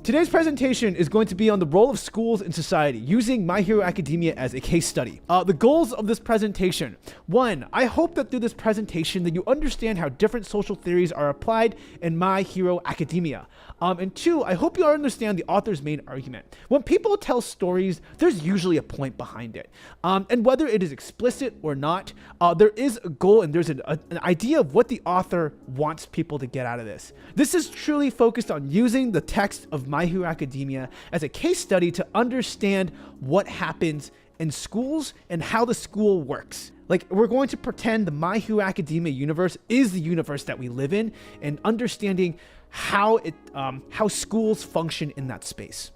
Today's presentation is going to be on the role of schools in society, using My Hero Academia as a case study. The goals of this presentation. 1, I hope that through this presentation that you understand how different social theories are applied in My Hero Academia. And 2, I hope you understand the author's main argument. When people tell stories, there's usually a point behind it. And whether it is explicit or not, there is a goal and there's an idea of what the author wants people to get out of this. This is truly focused on using the text of My Hero Academia as a case study to understand what happens in schools and how the school works. Like, we're going to pretend the My Hero Academia universe is the universe that we live in, and understanding how schools function in that space.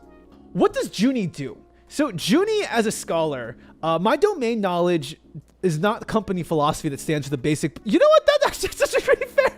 What does Zhuni do? So Zhuni, as a scholar, my domain knowledge is not company philosophy that stands for the basic. You know what? That's actually pretty fair.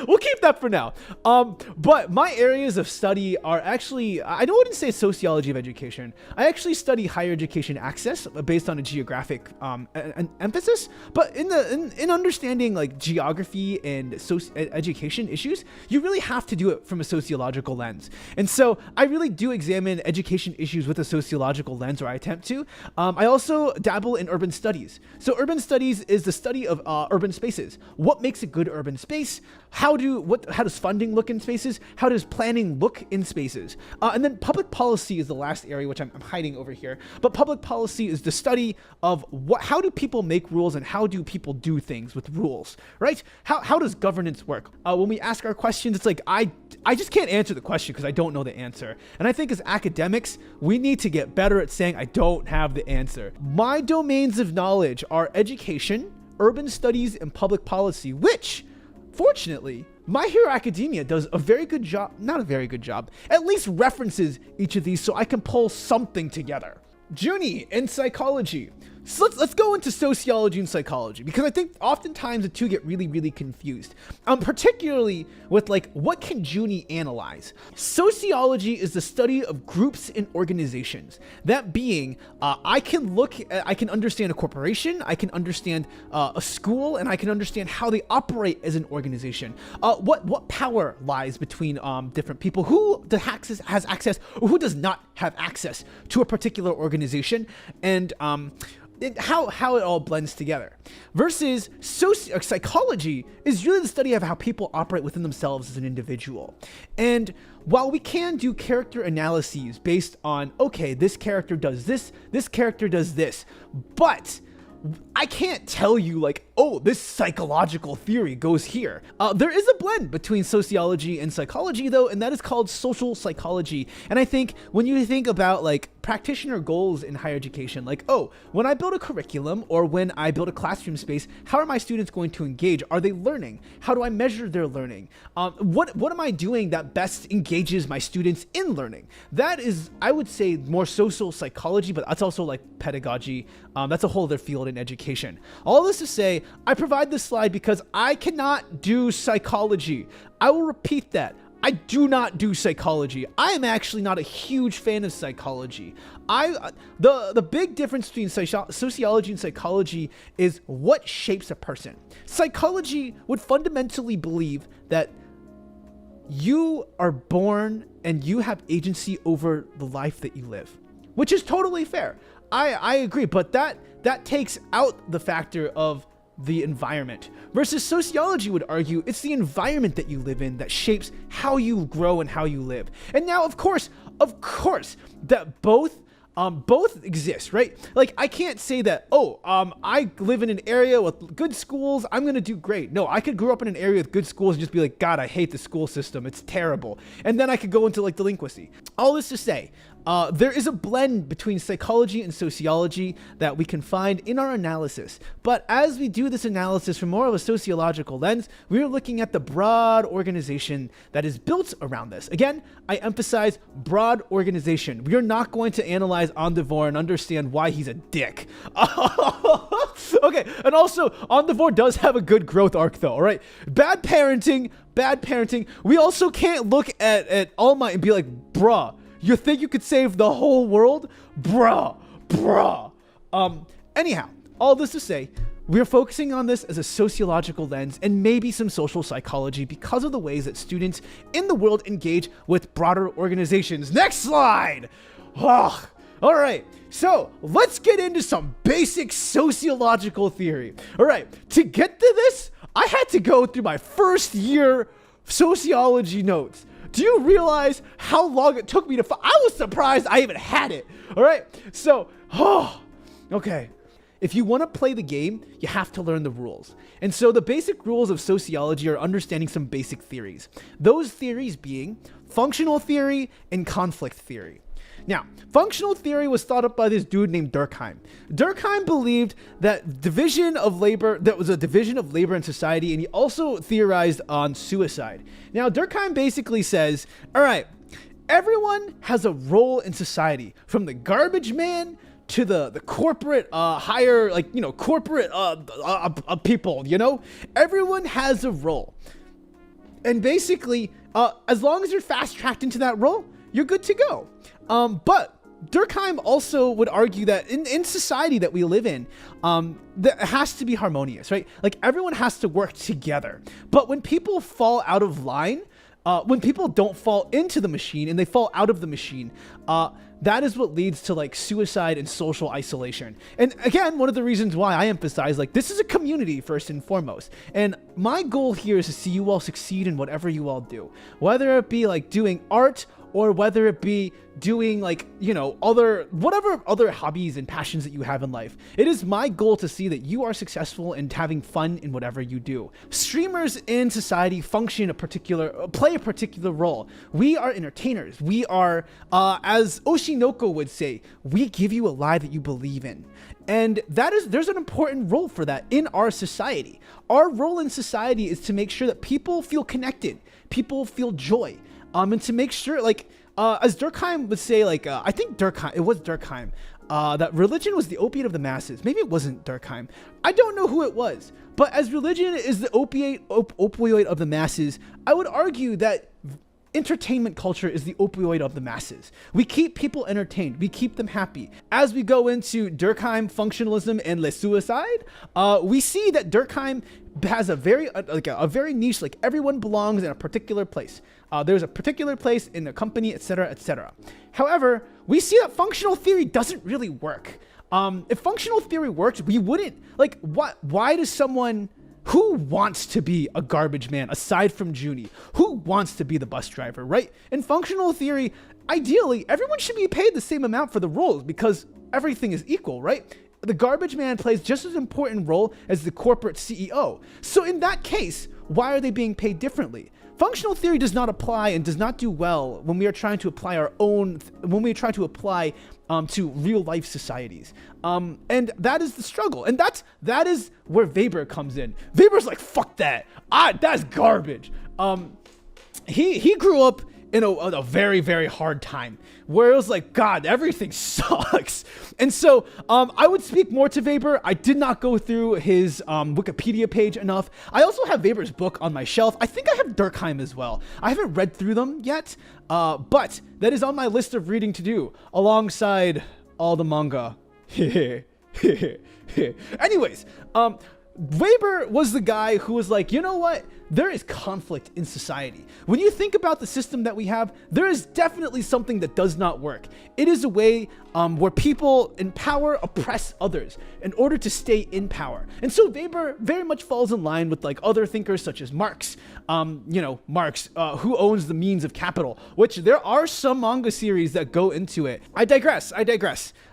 We'll keep that for now. But my areas of study are actually, I wouldn't say sociology of education. I actually study higher education access based on a geographic an emphasis. But in understanding like geography and education issues, you really have to do it from a sociological lens. And so I really do examine education issues with a sociological lens, or I attempt to. I also dabble in urban studies. So urban studies is the study of urban spaces. What makes a good urban space? How does funding look in spaces? How does planning look in spaces? And then public policy is the last area, which I'm hiding over here. But public policy is the study of how do people make rules and how do people do things with rules, right? How does governance work? When we ask our questions, it's like, I just can't answer the question because I don't know the answer. And I think as academics, we need to get better at saying, I don't have the answer. My domains of knowledge are education, urban studies, and public policy, which, fortunately, My Hero Academia does a very good job, not a very good job, at least references each of these so I can pull something together. Zhuni and psychology. So let's go into sociology and psychology, because I think oftentimes the two get really, really confused. Particularly with like, what can Zhuni analyze? Sociology is the study of groups and organizations. That being, I can understand a corporation, I can understand a school, and I can understand how they operate as an organization. What power lies between different people, who has access or who does not have access to a particular organization, and how it all blends together. Versus psychology is really the study of how people operate within themselves as an individual. And while we can do character analyses based on, okay, this character does this character does this, but I can't tell you like, oh, this psychological theory goes here. There is a blend between sociology and psychology though, and that is called social psychology. And I think when you think about like practitioner goals in higher education, like, oh, when I build a curriculum or when I build a classroom space, how are my students going to engage? Are they learning? How do I measure their learning? What am I doing that best engages my students in learning? That is, I would say, more social psychology, but that's also like pedagogy. That's a whole other field in education. All this to say, I provide this slide because I cannot do psychology. I will repeat that. I do not do psychology. I am actually not a huge fan of psychology. The big difference between sociology and psychology is what shapes a person. Psychology would fundamentally believe that you are born and you have agency over the life that you live, which is totally fair. I agree, but that takes out the factor of the environment. Versus sociology would argue it's the environment that you live in that shapes how you grow and how you live. And now, of course, that both exist, right? Like, I can't say that, I live in an area with good schools, I'm gonna do great. No, I could grow up in an area with good schools and just be like, God, I hate the school system, it's terrible. And then I could go into like delinquency. All this to say, there is a blend between psychology and sociology that we can find in our analysis. But as we do this analysis from more of a sociological lens, we are looking at the broad organization that is built around this. Again, I emphasize broad organization. We are not going to analyze Andevor and understand why he's a dick. Okay, and also, Andevor does have a good growth arc though, all right? Bad parenting. We also can't look at All Might and be like, bruh, you think you could save the whole world? Bruh. Anyhow, all this to say, We're focusing on this as a sociological lens and maybe some social psychology because of the ways that students in the world engage with broader organizations. Next slide. Oh, all right, so let's get into some basic sociological theory. All right, to get to this, I had to go through my first year sociology notes. Do you realize how long it took me to I was surprised I even had it. All right, so, okay. If you want to play the game, you have to learn the rules. And so the basic rules of sociology are understanding some basic theories. Those theories being functional theory and conflict theory. Now, functional theory was thought up by this dude named Durkheim. Durkheim believed that division of labor, that was a division of labor in society, and he also theorized on suicide. Now, Durkheim basically says, all right, everyone has a role in society, from the garbage man to the corporate higher, like, you know, corporate people, you know, everyone has a role. And basically, as long as you're fast tracked into that role, you're good to go. But Durkheim also would argue that in society that we live in, that it has to be harmonious, right? Like everyone has to work together. But when people fall out of line, when people don't fall into the machine and they fall out of the machine, that is what leads to like suicide and social isolation. And again, one of the reasons why I emphasize like this is a community first and foremost. And my goal here is to see you all succeed in whatever you all do, whether it be like doing art or whether it be doing like, you know, whatever other hobbies and passions that you have in life. It is my goal to see that you are successful and having fun in whatever you do. Streamers in society play a particular role. We are entertainers. We are, as Oshinoko would say, we give you a lie that you believe in. And there's an important role for that in our society. Our role in society is to make sure that people feel connected, people feel joy. And to make sure, like, as Durkheim would say, like, I think it was Durkheim, that religion was the opiate of the masses. Maybe it wasn't Durkheim. I don't know who it was. But as religion is the opioid of the masses, I would argue that entertainment culture is the opioid of the masses. We keep people entertained. We keep them happy. As we go into Durkheim, functionalism, and Le Suicide, we see that Durkheim has a very niche, like everyone belongs in a particular place. There's a particular place in the company, etc., etc. However, we see that functional theory doesn't really work. If functional theory worked, we wouldn't, like, why does someone who wants to be a garbage man aside from Zhuni? Who wants to be the bus driver, right? In functional theory, ideally, everyone should be paid the same amount for the roles because everything is equal, right? The garbage man plays just as important role as the corporate CEO. So in that case, why are they being paid differently? Functional theory does not apply and does not do well when we are trying to apply to real life societies. And that is the struggle. And that is where Weber comes in. Weber's like, fuck that. That's garbage. He grew up in a very, very hard time where it was like, God, everything sucks. And so I would speak more to Weber. I did not go through his Wikipedia page enough. I also have Weber's book on my shelf. I think I have Durkheim as well. I haven't read through them yet, but that is on my list of reading to do alongside all the manga. Anyways, Weber was the guy who was like, you know what? There is conflict in society. When you think about the system that we have, there is definitely something that does not work. It is a way where people in power oppress others in order to stay in power. And so Weber very much falls in line with like other thinkers such as Marx. Marx, who owns the means of capital, which there are some manga series that go into it. I digress.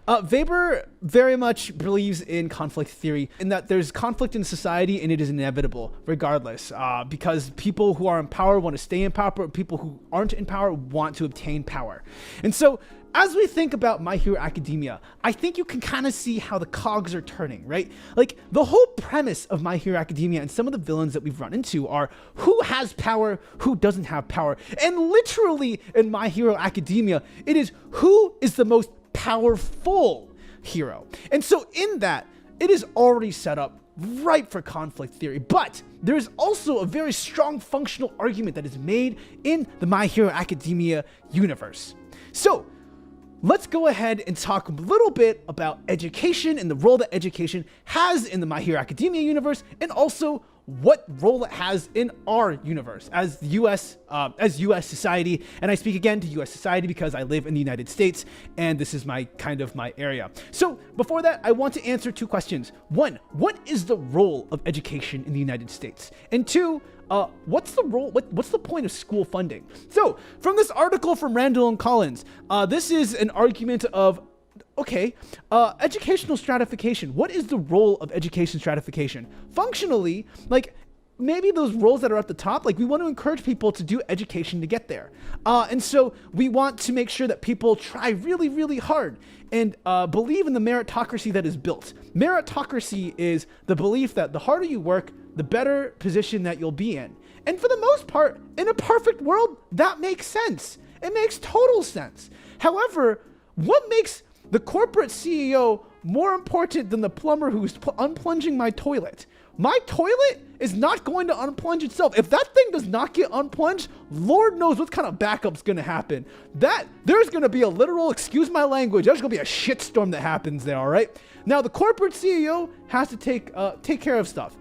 Weber very much believes in conflict theory, in that there's conflict in society and it is inevitable regardless, because people who are in power want to stay in power, but people who aren't in power want to obtain power. And so as we think about My Hero Academia, I think you can kind of see how the cogs are turning, right? Like the whole premise of My Hero Academia and some of the villains that we've run into are who has power, who doesn't have power. And literally in My Hero Academia, it is who is the most powerful hero. And so in that, it is already set up ripe for conflict theory, but there is also a very strong functional argument that is made in the My Hero Academia universe. So let's go ahead and talk a little bit about education and the role that education has in the My Hero Academia universe, and also what role it has in our universe as US society. And I speak again to US society because I live in the United States, and this is my area. So before that, I want to answer two questions. One, what is the role of education in the United States? And two, what's the point of school funding? So from this article from Randall and Collins, this is an argument of, okay, educational stratification. What is the role of education stratification? Functionally, like maybe those roles that are at the top, like we want to encourage people to do education to get there. And so we want to make sure that people try really, really hard and believe in the meritocracy that is built. Meritocracy is the belief that the harder you work, the better position that you'll be in. And for the most part, in a perfect world, that makes sense. It makes total sense. However, what makes the corporate CEO more important than the plumber who's unplunging my toilet? My toilet is not going to unplunge itself. If that thing does not get unplunged, Lord knows what kind of backup's going to happen. There's going to be a literal, excuse my language, there's going to be a shitstorm that happens there, all right? Now, the corporate CEO has to take care of stuff.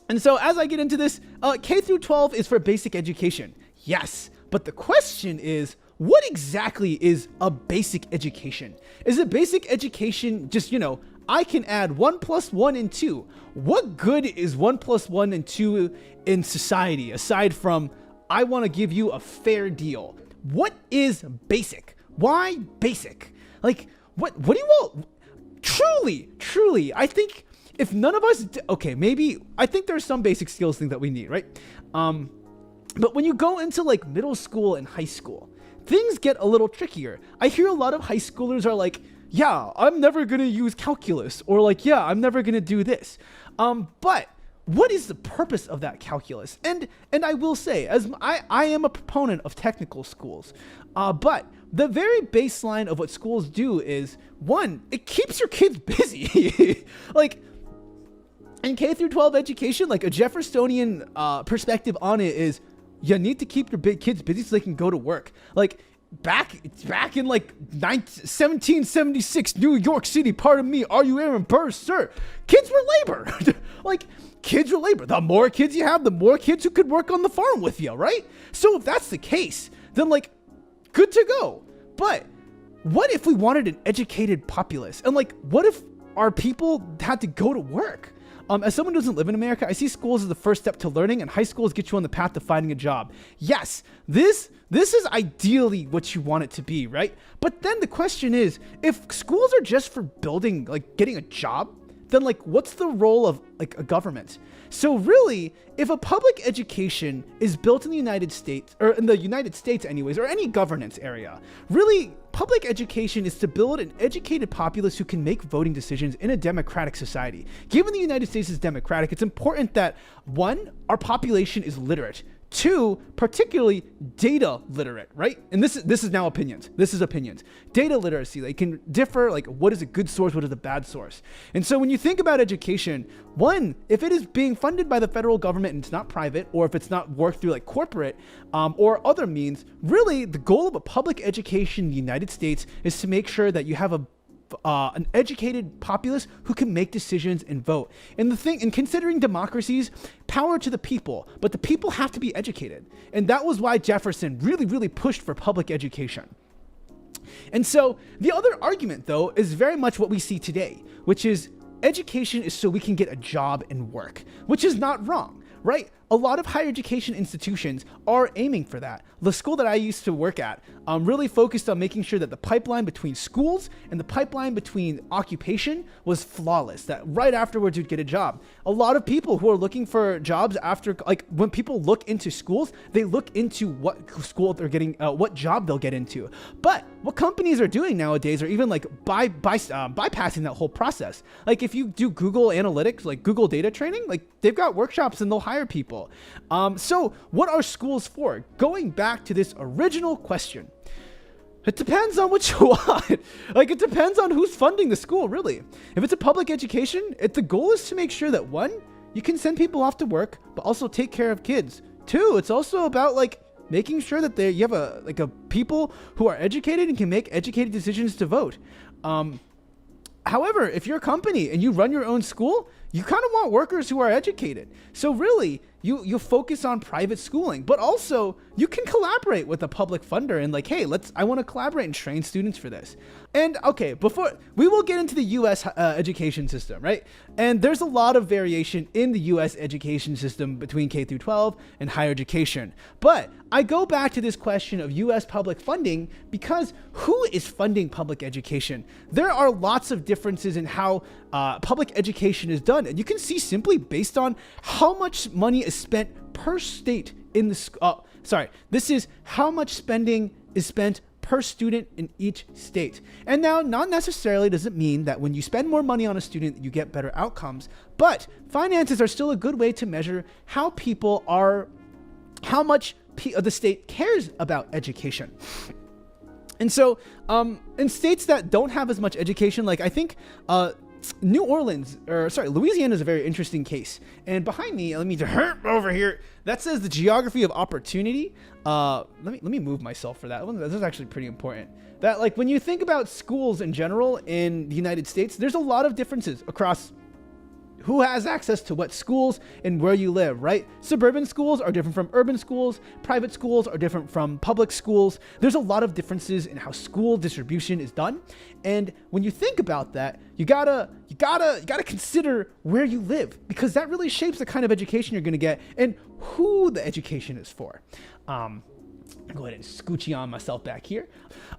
And so as I get into this, K through 12 is for basic education. Yes, but the question is, what exactly is a basic education? Is a basic education just, I can add 1 + 1 and 2. What good is 1 + 1 and 2 in society, aside from, I want to give you a fair deal? What is basic? Why basic? Like, what do you want? Truly, I think if none of us, okay, maybe, I think there's some basic skills thing that we need, right? But when you go into like middle school and high school, things get a little trickier. I hear a lot of high schoolers are like, yeah, I'm never going to use calculus, or like, yeah, I'm never going to do this. But what is the purpose of that calculus? And I will say, as I am a proponent of technical schools, but the very baseline of what schools do is, one, it keeps your kids busy. Like, in K through 12 education, like a Jeffersonian perspective on it is, you need to keep your kids busy so they can go to work. Like back in like 1776, New York City, pardon me, are you Aaron Burr, sir? Kids were labor. Like kids were labor. The more kids you have, the more kids who could work on the farm with you, right? So if that's the case, then like good to go. But what if we wanted an educated populace? And like, what if our people had to go to work? As someone who doesn't live in America, I see schools as the first step to learning, and high schools get you on the path to finding a job. Yes, this is ideally what you want it to be, right? But then the question is, if schools are just for building, like getting a job, then like what's the role of like a government? So really, if a public education is built in the United States, or in the United States anyways, or any governance area, really public education is to build an educated populace who can make voting decisions in a democratic society. Given the United States is democratic, it's important that, one, our population is literate. Two, particularly data literate, right? And this is now opinions. This is opinions. Data literacy, they can differ, like what is a good source, what is a bad source. And so when you think about education, one, if it is being funded by the federal government and it's not private, or if it's not worked through like corporate or other means, really the goal of a public education in the United States is to make sure that you have an educated populace who can make decisions and vote. And considering democracies, power to the people, but the people have to be educated. And that was why Jefferson really, really pushed for public education. And so the other argument, though, is very much what we see today, which is education is so we can get a job and work, which is not wrong, right? A lot of higher education institutions are aiming for that. The school that I used to work at really focused on making sure that the pipeline between schools and the pipeline between occupation was flawless, that right afterwards you'd get a job. A lot of people who are looking for jobs after, like when people look into schools, they look into what school they're getting, what job they'll get into. But what companies are doing nowadays are even like bypassing that whole process. Like if you do Google Analytics, like Google data training, like they've got workshops and they'll hire people. So what are schools for? Going back to this original question, it depends on what you want. Like it depends on who's funding the school, really. If it's a public education, the goal is to make sure that one, you can send people off to work, but also take care of kids. Two, it's also about like making sure that you have a people who are educated and can make educated decisions to vote. However, if you're a company and you run your own school, you kind of want workers who are educated. So really, you focus on private schooling, but also you can collaborate with a public funder and like, hey, I want to collaborate and train students for this. And okay, before we will get into the US education system, right? And there's a lot of variation in the US education system between K through 12 and higher education. But I go back to this question of US public funding because who is funding public education? There are lots of differences in how public education is done. And you can see simply based on how much money is spent per state in the this is how much spending is spent per student in each state. And now, not necessarily does it mean that when you spend more money on a student, you get better outcomes, but finances are still a good way to measure how much the state cares about education. And so, in states that don't have as much education, like I think, Louisiana is a very interesting case. And behind me, let me turn over here. That says the geography of opportunity. Let me move myself for that one. This is actually pretty important. That like when you think about schools in general in the United States, there's a lot of differences across who has access to what schools and where you live, right? Suburban schools are different from urban schools. Private schools are different from public schools. There's a lot of differences in how school distribution is done. And when you think about that, you gotta consider where you live, because that really shapes the kind of education you're gonna get and who the education is for. Go ahead and scoochie on myself back here.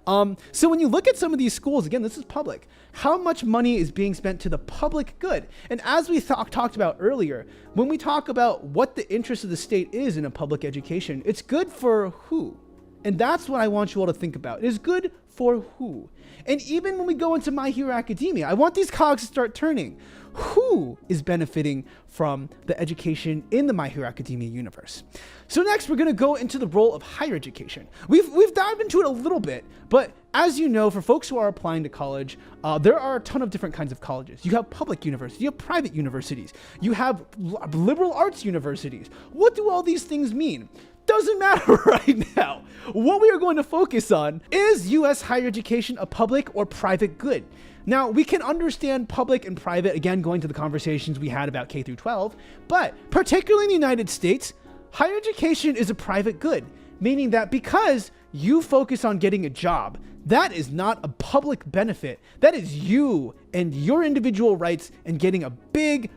So when you look at some of these schools, again, this is public. How much money is being spent to the public good? And as we talked about earlier, when we talk about what the interest of the state is in a public education, it's good for who? And that's what I want you all to think about. It is good for who? And even when we go into My Hero Academia, I want these cogs to start turning. Who is benefiting from the education in the My Hero Academia universe? So next, we're going to go into the role of higher education. We've dived into it a little bit, but as you know, for folks who are applying to college, there are a ton of different kinds of colleges. You have public universities, you have private universities, you have liberal arts universities. What do all these things mean? Doesn't matter right now. What we are going to focus on is US higher education a public or private good? Now, we can understand public and private, again, going to the conversations we had about K through 12, but particularly in the United States, higher education is a private good, meaning that because you focus on getting a job, that is not a public benefit. That is you and your individual rights and getting a big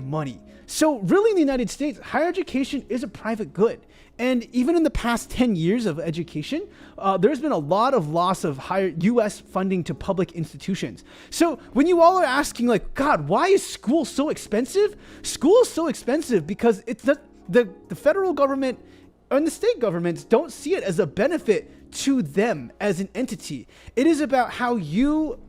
money. So really in the United States, higher education is a private good. And even in the past 10 years of education, there's been a lot of loss of higher US funding to public institutions. So when you all are asking like, God, why is school so expensive? School is so expensive because it's the federal government and the state governments don't see it as a benefit to them as an entity. It is about how you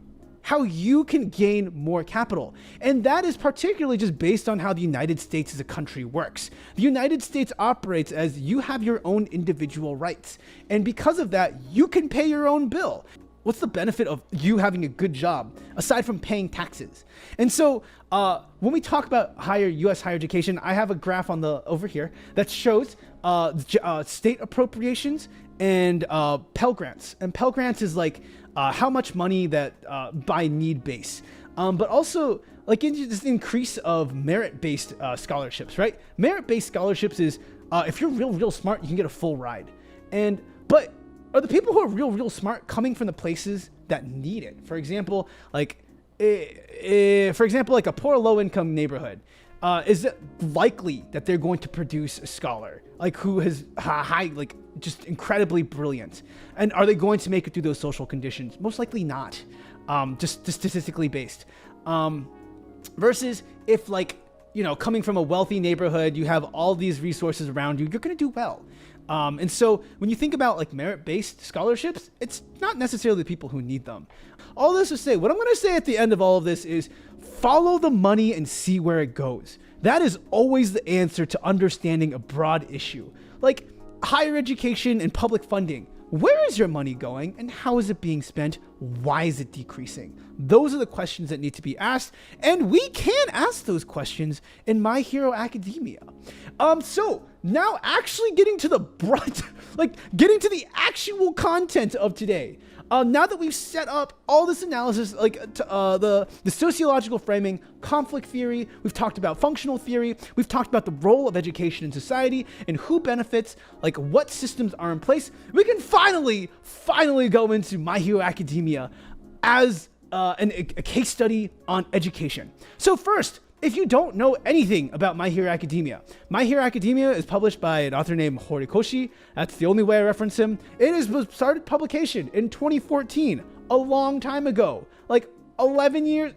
can gain more capital. And that is particularly just based on how the United States as a country works. The United States operates as you have your own individual rights. And because of that, you can pay your own bill. What's the benefit of you having a good job aside from paying taxes? And so when we talk about US higher education, I have a graph over here that shows state appropriations and Pell Grants. And Pell Grants is like how much money that by need base, but also like this increase of merit-based scholarships, right? Merit-based scholarships is if you're real smart, you can get a full ride. But are the people who are real smart coming from the places that need it? For example, like a poor low-income neighborhood. Is it likely that they're going to produce a scholar like who has just incredibly brilliant? And are they going to make it through those social conditions? Most likely not, just statistically based. Versus if coming from a wealthy neighborhood, you have all these resources around you, you're going to do well. And so when you think about like merit-based scholarships, it's not necessarily the people who need them. All this to say, what I'm going to say at the end of all of this is follow the money and see where it goes. That is always the answer to understanding a broad issue. Like higher education and public funding. Where is your money going and how is it being spent? Why is it decreasing? Those are the questions that need to be asked, and we can ask those questions in My Hero Academia. So now actually getting to the brunt, like getting to the actual content of today. Now that we've set up all this analysis, like the sociological framing, conflict theory, we've talked about functional theory, we've talked about the role of education in society and who benefits, like what systems are in place, we can finally go into My Hero Academia as a case study on education. So first, if you don't know anything about My Hero Academia, My Hero Academia is published by an author named Horikoshi. That's the only way I reference him. It was started publication in 2014, a long time ago, like 9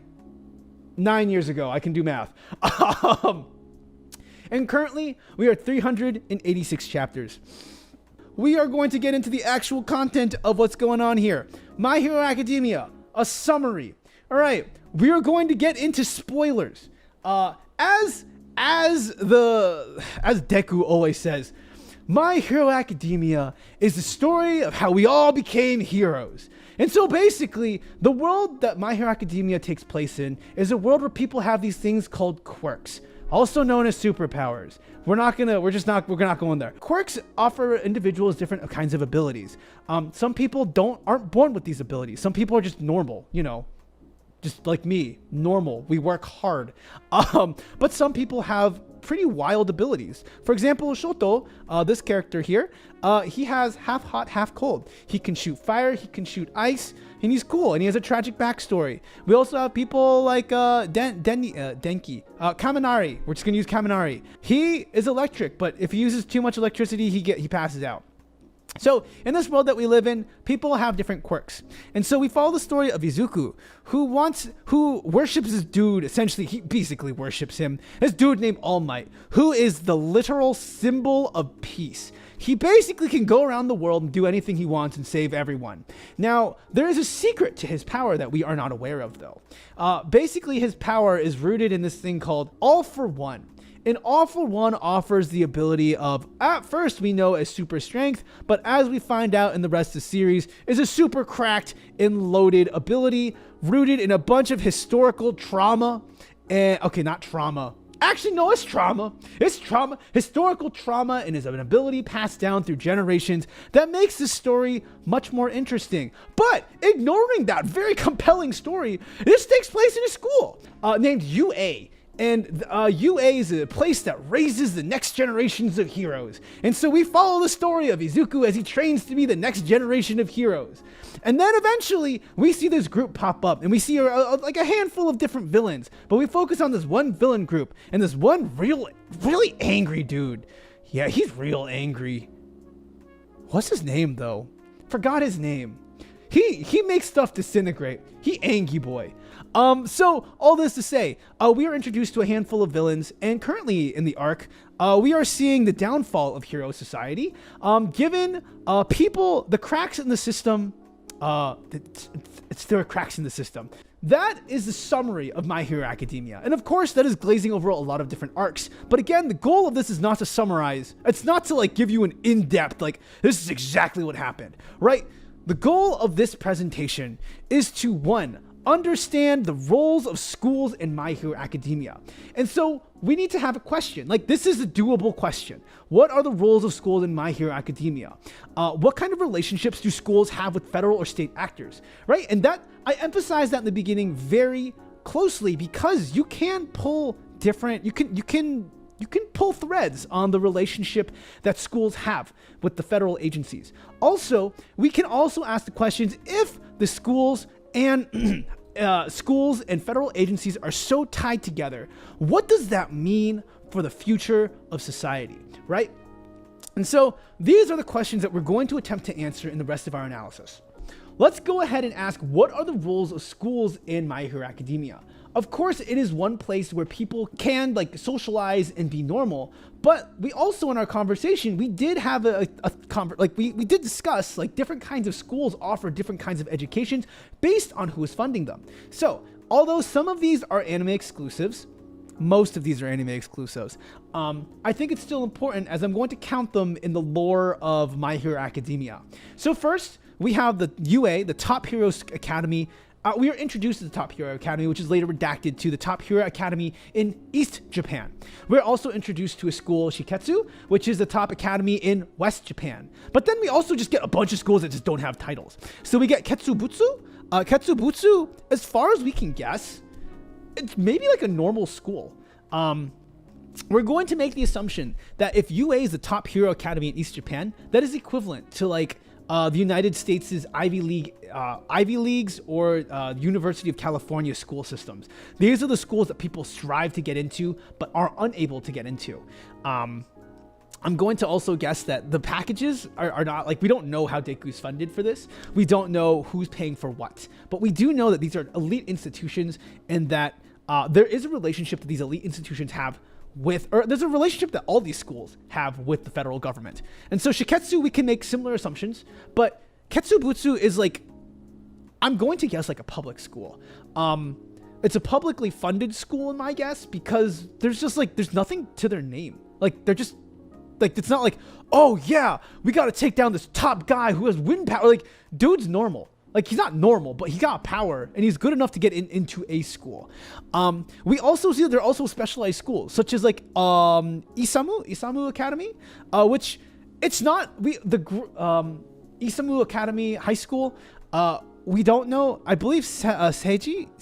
years ago. I can do math. And currently, we are 386 chapters. We are going to get into the actual content of what's going on here. My Hero Academia, a summary. All right, we are going to get into spoilers. As Deku always says, My Hero Academia is the story of how we all became heroes. And so basically, the world that My Hero Academia takes place in is a world where people have these things called quirks, also known as superpowers. We're not going there. Quirks offer individuals different kinds of abilities. Some people aren't born with these abilities. Some people are just normal, just like me, normal. We work hard. But some people have pretty wild abilities. For example, Shoto, this character here, he has half hot, half cold. He can shoot fire, he can shoot ice, and he's cool, and he has a tragic backstory. We also have people like Denki, Kaminari. We're just gonna use Kaminari. He is electric, but if he uses too much electricity, he passes out. So in this world that we live in, people have different quirks. And so we follow the story of Izuku, who worships this dude. Essentially, he basically worships him. This dude named All Might, who is the literal symbol of peace. He basically can go around the world and do anything he wants and save everyone. Now, there is a secret to his power that we are not aware of, though. Basically, his power is rooted in this thing called All for One. And All for One offers the ability of, at first we know as super strength, but as we find out in the rest of the series, is a super cracked and loaded ability rooted in a bunch of historical trauma. Not trauma. Actually, no, it's trauma. It's trauma, historical trauma, and is an ability passed down through generations that makes this story much more interesting. But ignoring that very compelling story, this takes place in a school named UA. And UA is a place that raises the next generations of heroes. And so we follow the story of Izuku as he trains to be the next generation of heroes. And then eventually we see this group pop up and we see like a handful of different villains. But we focus on this one villain group and this one really angry dude. Yeah, he's real angry. What's his name though? Forgot his name. He makes stuff disintegrate. He angry boy. So all this to say, we are introduced to a handful of villains, and currently in the arc, we are seeing the downfall of hero society, given people the cracks in the system. There are cracks in the system. That is the summary of My Hero Academia. And of course, that is glazing over a lot of different arcs. But again, the goal of this is not to summarize. It's not to give you an in-depth, this is exactly what happened, right? The goal of this presentation is to, one, understand the roles of schools in My Hero Academia. And so we need to have a question. This is a doable question. What are the roles of schools in My Hero Academia? What kind of relationships do schools have with federal or state actors, right? And that I emphasize that in the beginning very closely because you can pull different, you can pull threads on the relationship that schools have with the federal agencies. Also, we can also ask the questions if the schools and schools and federal agencies are so tied together, what does that mean for the future of society, right? And so these are the questions that we're going to attempt to answer in the rest of our analysis. Let's go ahead and ask, what are the roles of schools in My Hero Academia? Of course, it is one place where people can socialize and be normal, but we also in our conversation, we did have we did discuss different kinds of schools offer different kinds of educations based on who is funding them. So although some of these are anime exclusives, most of these are anime exclusives, I think it's still important as I'm going to count them in the lore of My Hero Academia. So first, we have the UA, the Top Heroes Academy, we are introduced to the Top Hero Academy, which is later redacted to the Top Hero Academy in East Japan. We're also introduced to a school, Shiketsu, which is the top academy in West Japan. But then we also just get a bunch of schools that just don't have titles. So we get Ketsubutsu. Ketsubutsu, as far as we can guess, it's maybe like a normal school. We're going to make the assumption that if UA is the Top Hero Academy in East Japan, that is equivalent to like the United States' Ivy Leagues or University of California school systems. These are the schools that people strive to get into but are unable to get into. I'm going to also guess that the packages are not like, we don't know how Deku's funded for this. We don't know who's paying for what, but we do know that these are elite institutions and that there is a relationship that these elite institutions have with, or there's a relationship that all these schools have with the federal government. And so Shiketsu, we can make similar assumptions, but Ketsubutsu is like, I'm going to guess like a public school. It's a publicly funded school in my guess, because there's just like, there's nothing to their name. Like they're just like, it's not like, oh yeah, we got to take down this top guy who has wind power. Like dude's normal. Like he's not normal, but he got power and he's good enough to get into a school. We also see that there are also specialized schools, such as like Isamu Academy, which it's not Isamu Academy High School. We don't know. I believe Seiyai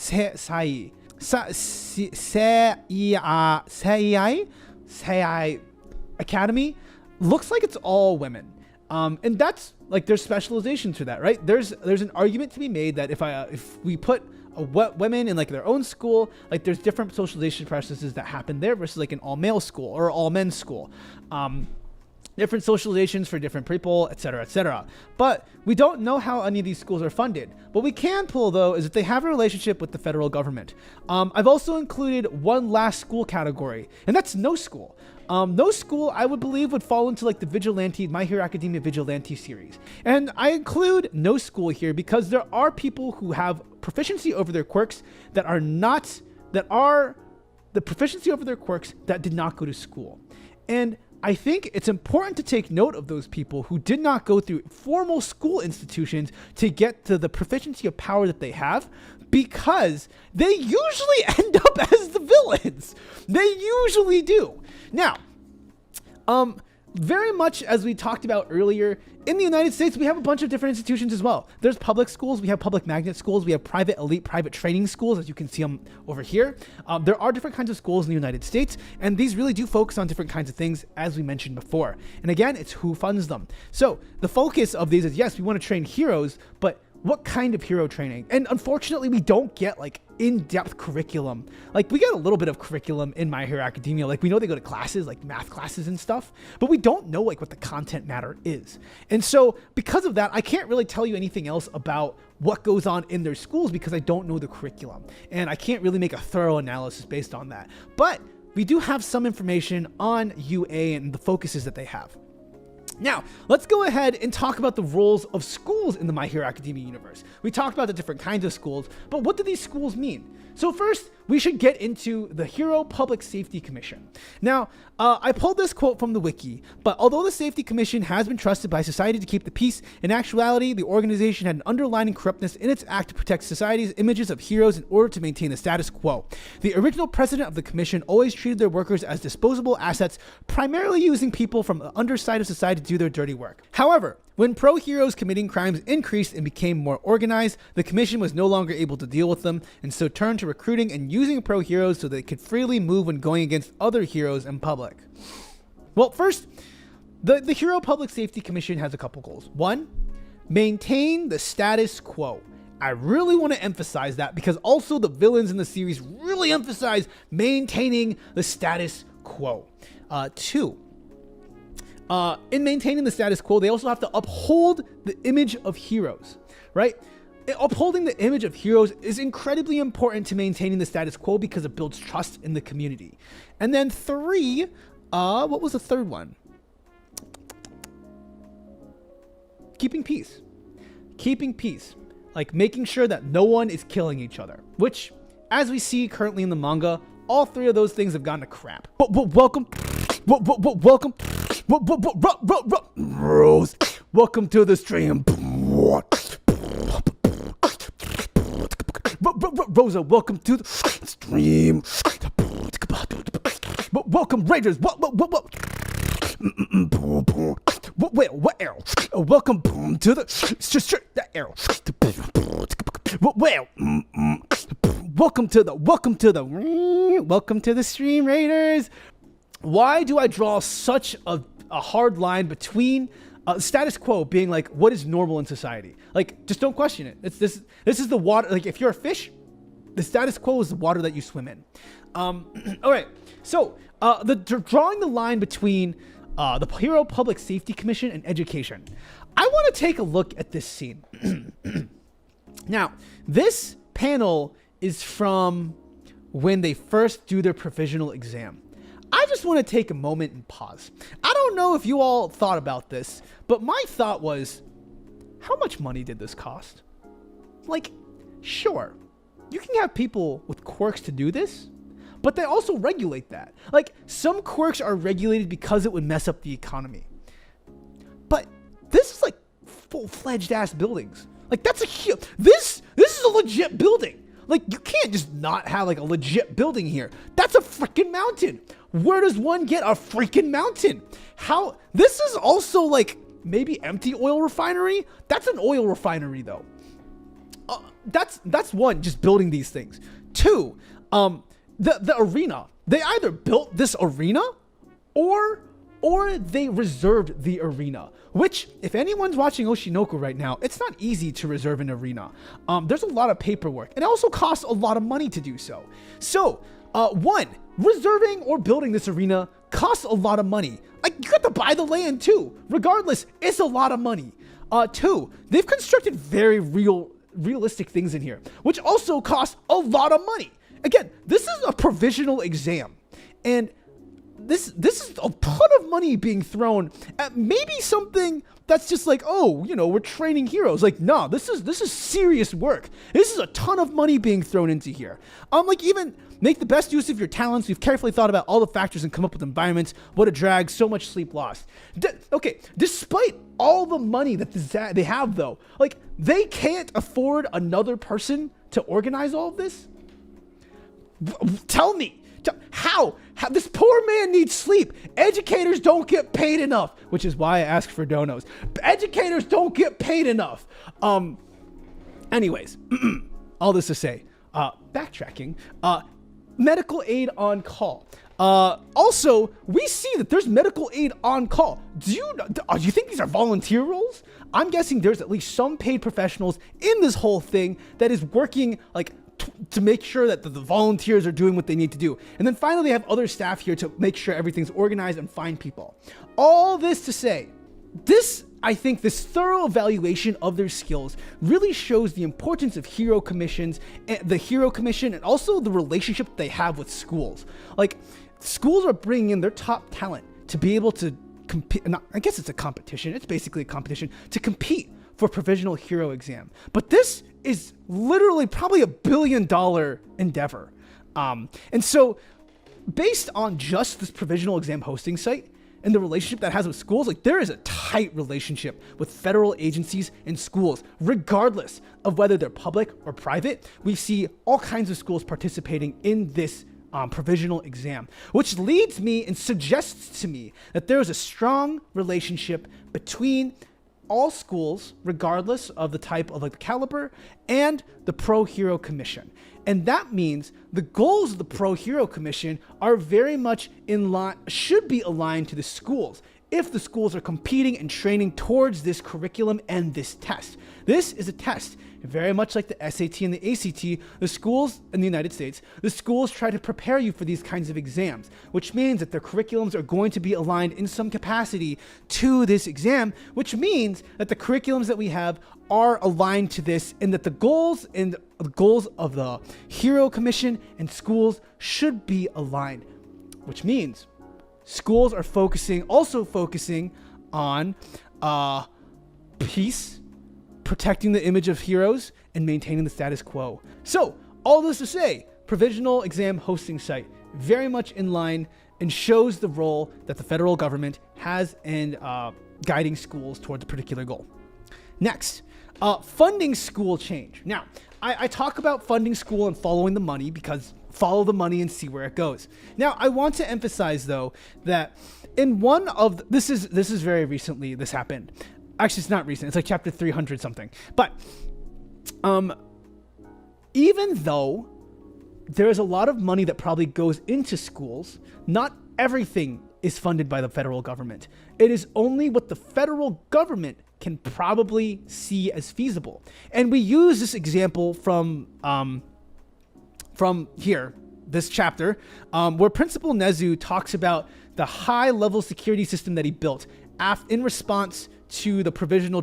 Academy looks like it's all women. And that's like, there's specialization to that, right? There's an argument to be made that if we put women in like their own school, like there's different socialization processes that happen there versus like an all male school or all men's school. Different socializations for different people, etc., etc. But we don't know how any of these schools are funded. What we can pull though is that they have a relationship with the federal government. I've also included one last school category, and that's no school. No school, I would believe, would fall into like the Vigilante, My Hero Academia Vigilante series. And I include no school here because there are people who have proficiency over their quirks that are the proficiency over their quirks that did not go to school. And I think it's important to take note of those people who did not go through formal school institutions to get to the proficiency of power that they have, because they usually end up as the villains. They usually do. Now, very much as we talked about earlier, in the United States, we have a bunch of different institutions as well. There's public schools, we have public magnet schools, we have private elite, private training schools, as you can see them over here. There are different kinds of schools in the United States, and these really do focus on different kinds of things, as we mentioned before. And again, it's who funds them. So the focus of these is, yes, we want to train heroes, but what kind of hero training? And unfortunately, we don't get like in-depth curriculum. Like we get a little bit of curriculum in My Hero Academia. Like we know they go to classes, like math classes and stuff, but we don't know like what the content matter is. And so because of that, I can't really tell you anything else about what goes on in their schools because I don't know the curriculum. And I can't really make a thorough analysis based on that. But we do have some information on UA and the focuses that they have. Now, let's go ahead and talk about the roles of schools in the My Hero Academia universe. We talked about the different kinds of schools, but what do these schools mean? So first, we should get into the Hero Public Safety Commission. Now, I pulled this quote from the wiki, but although the Safety Commission has been trusted by society to keep the peace, in actuality, the organization had an underlying corruptness in its act to protect society's images of heroes in order to maintain the status quo. The original president of the commission always treated their workers as disposable assets, primarily using people from the underside of society to do their dirty work. However, when pro-heroes committing crimes increased and became more organized, the commission was no longer able to deal with them, and so turned to recruiting and using pro-heroes so they could freely move when going against other heroes in public. Well, first, the Hero Public Safety Commission has a couple goals. One, maintain the status quo. I really want to emphasize that because also the villains in the series really emphasize maintaining the status quo. Two, in maintaining the status quo, they also have to uphold the image of heroes, right? Upholding the image of heroes is incredibly important to maintaining the status quo because it builds trust in the community. And then three, what was the third one? Keeping peace. Keeping peace. Like making sure that no one is killing each other, which, as we see currently in the manga, all three of those things have gone to crap. Welcome Rose. Welcome to the stream. Rosa, welcome to the stream. Welcome, Raiders. Welcome to the arrow. Welcome to the stream, Raiders. Why do I draw such a hard line between status quo being like what is normal in society? Like, just don't question it. This is the water. Like, if you're a fish, the status quo is the water that you swim in. All right. So drawing the line between the Hero Public Safety Commission and education. I want to take a look at this scene. Now, this panel is from when they first do their provisional exam. I just want to take a moment and pause. I don't know if you all thought about this, but my thought was, how much money did this cost? Like, sure, you can have people with quirks to do this, but they also regulate that. Like, some quirks are regulated because it would mess up the economy. But this is like full-fledged ass buildings. Like, that's a huge, this is a legit building. Like, you can't just not have like a legit building here. That's a freaking mountain. Where does one get a freaking mountain? How? This is also like maybe empty oil refinery. That's an oil refinery though. That's one, just building these things. Two, the arena. They either built this arena or they reserved the arena, which if anyone's watching Oshinoko right now, it's not easy to reserve an arena. There's a lot of paperwork. It also costs a lot of money to do so. So, one, reserving or building this arena costs a lot of money. Like, you got to buy the land too. Regardless, it's a lot of money. Two, they've constructed very realistic things in here, which also costs a lot of money. Again, this is a provisional exam, and this is a ton of money being thrown at maybe something that's just like, oh, you know, we're training heroes. Like, no, this is serious work. This is a ton of money being thrown into here. Like, even make the best use of your talents. We've carefully thought about all the factors and come up with environments. What a drag, so much sleep lost. Okay, despite all the money that they have though, like, they can't afford another person to organize all of this. Tell me. How this poor man needs sleep. Educators don't get paid enough, which is why I ask for donos. Educators don't get paid enough. Anyways, all this to say, backtracking, medical aid on call. Also, we see that there's medical aid on call. Do you think these are volunteer roles? I'm guessing there's at least some paid professionals in this whole thing that is working like to make sure that the volunteers are doing what they need to do. And then finally, they have other staff here to make sure everything's organized and find people. All this to say, I think this thorough evaluation of their skills really shows the importance of Hero Commissions, and the Hero Commission, and also the relationship they have with schools. Like, schools are bringing in their top talent to be able to compete. I guess it's a competition. It's basically a competition to compete for provisional hero exam. But this is literally probably $1 billion endeavor. And so based on just this provisional exam hosting site and the relationship that has with schools, like, there is a tight relationship with federal agencies and schools, regardless of whether they're public or private. We see all kinds of schools participating in this provisional exam, which leads me and suggests to me that there is a strong relationship between all schools, regardless of the type of like the caliber, and the Pro Hero Commission. And that means the goals of the Pro Hero Commission are very much in line, should be aligned to the schools, if the schools are competing and training towards this curriculum and this test. This is a test. Very much like the SAT and the ACT, the schools in the United States, the schools try to prepare you for these kinds of exams, which means that their curriculums are going to be aligned in some capacity to this exam, which means that the curriculums that we have are aligned to this, and that the goals of the Hero Commission and schools should be aligned, which means schools are also focusing on peace, protecting the image of heroes, and maintaining the status quo. So, all this to say, provisional exam hosting site, very much in line and shows the role that the federal government has in guiding schools towards a particular goal. Next, funding school change. Now, I talk about funding school and following the money because follow the money and see where it goes. Now, I want to emphasize though that in one of this is very recently this happened. Actually, it's not recent. It's like chapter 300 something. But even though there is a lot of money that probably goes into schools, not everything is funded by the federal government. It is only what the federal government can probably see as feasible. And we use this example from here, this chapter, where Principal Nezu talks about the high-level security system that he built in response to the provisional